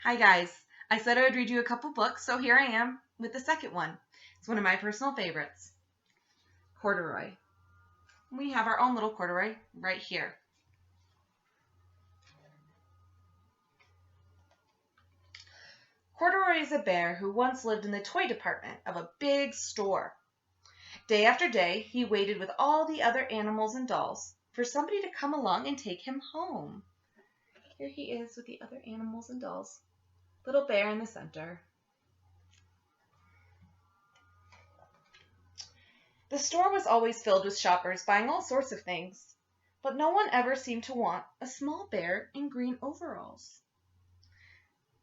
Hi guys. I said I would read you a couple books, so here I am with the second one. It's one of my personal favorites, Corduroy. We have our own little corduroy right here. Corduroy is a bear who once lived in the toy department of a big store. Day after day, he waited with all the other animals and dolls for somebody to come along and take him home. Here he is with the other animals and dolls. Little bear in the center. The store was always filled with shoppers buying all sorts of things, but no one ever seemed to want a small bear in green overalls.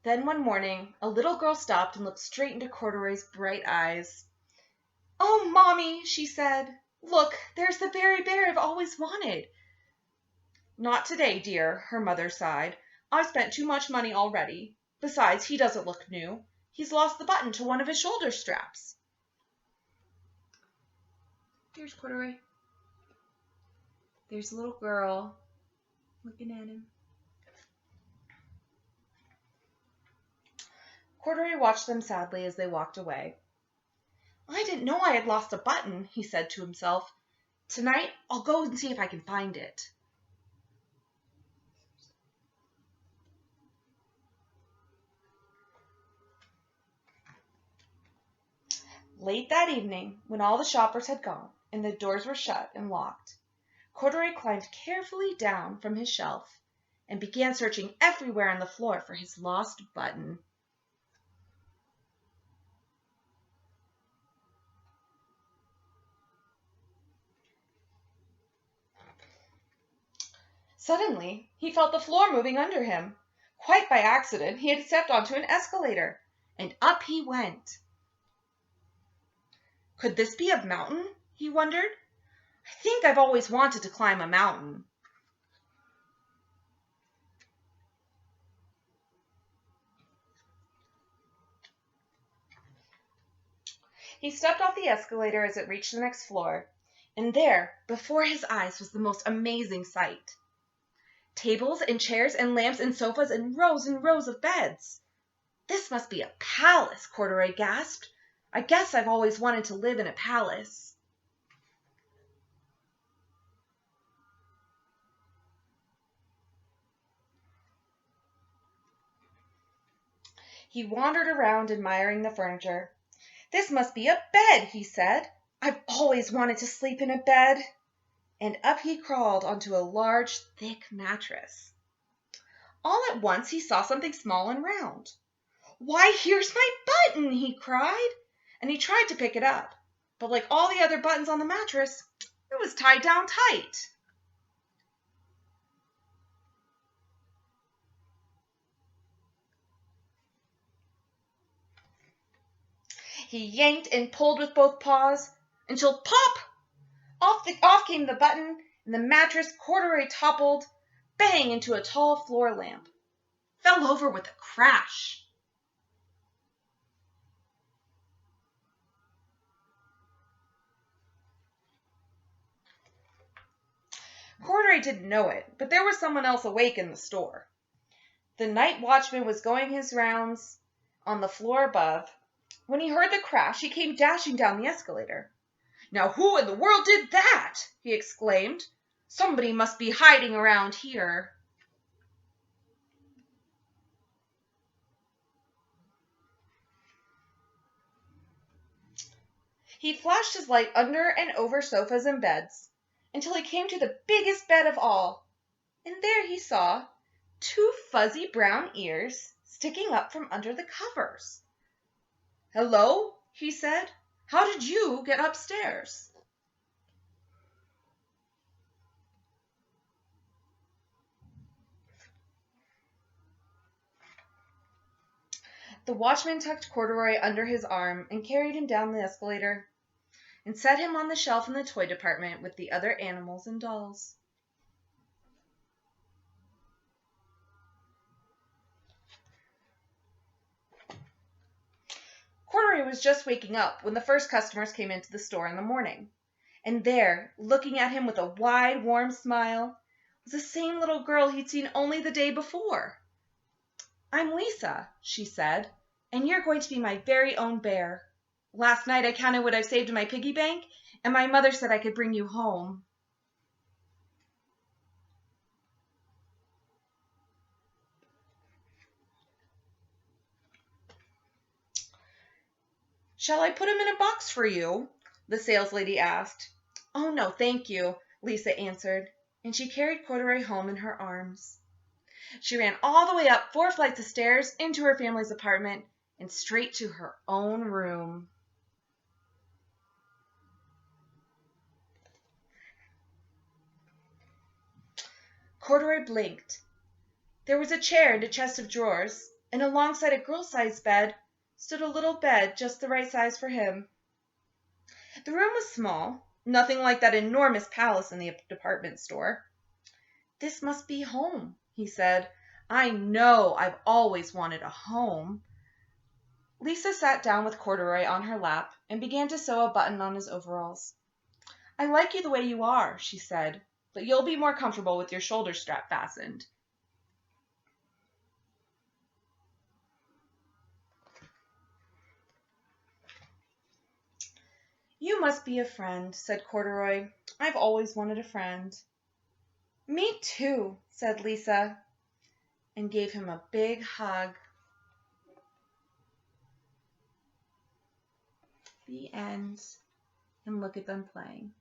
Then one morning, a little girl stopped and looked straight into Corduroy's bright eyes. "Oh, Mommy," she said, "look, there's the very bear I've always wanted." "Not today, dear," her mother sighed. "I've spent too much money already. Besides, he doesn't look new. He's lost the button to one of his shoulder straps." Here's Corduroy. There's a little girl looking at him. Corduroy watched them sadly as they walked away. "I didn't know I had lost a button," he said to himself. "Tonight, I'll go and see if I can find it." Late that evening, when all the shoppers had gone and the doors were shut and locked, Corduroy climbed carefully down from his shelf and began searching everywhere on the floor for his lost button. Suddenly, he felt the floor moving under him. Quite by accident, he had stepped onto an escalator, and up he went. Could this be a mountain? He wondered. I think I've always wanted to climb a mountain. He stepped off the escalator as it reached the next floor, and there, before his eyes, was the most amazing sight. Tables and chairs and lamps and sofas and rows of beds. "This must be a palace," Corduroy gasped. "I guess I've always wanted to live in a palace." He wandered around admiring the furniture. "This must be a bed," he said. "I've always wanted to sleep in a bed." And up he crawled onto a large, thick mattress. All at once he saw something small and round. "Why, here's my button!" he cried, and he tried to pick it up, but like all the other buttons on the mattress, it was tied down tight. He yanked and pulled with both paws until pop! Off came the button, and the mattress Corduroy toppled, bang, into a tall floor lamp. Fell over with a crash. Corduroy didn't know it, but there was someone else awake in the store. The night watchman was going his rounds on the floor above. When he heard the crash, he came dashing down the escalator. "Now who in the world did that?" he exclaimed. "Somebody must be hiding around here." He flashed his light under and over sofas and beds until he came to the biggest bed of all, and there he saw 2 fuzzy brown ears sticking up from under the covers. "Hello," he said. "How did you get upstairs?" The watchman tucked Corduroy under his arm and carried him down the escalator and set him on the shelf in the toy department with the other animals and dolls. Corduroy was just waking up when the first customers came into the store in the morning. And there, looking at him with a wide, warm smile, was the same little girl he'd seen only the day before. "I'm Lisa," she said, "and you're going to be my very own bear. Last night I counted what I've saved in my piggy bank, and my mother said I could bring you home." "Shall I put him in a box for you?" the saleslady asked. "Oh, no, thank you," Lisa answered, and she carried Corduroy home in her arms. She ran all the way up 4 flights of stairs into her family's apartment and straight to her own room. Corduroy blinked. There was a chair and a chest of drawers, and alongside a girl-sized bed stood a little bed just the right size for him. The room was small, nothing like that enormous palace in the department store. "This must be home," he said. "I know I've always wanted a home." Lisa sat down with Corduroy on her lap and began to sew a button on his overalls. "I like you the way you are," she said, "but you'll be more comfortable with your shoulder strap fastened." "You must be a friend," said Corduroy. "I've always wanted a friend." "Me too," said Lisa, and gave him a big hug. The end. And look at them playing.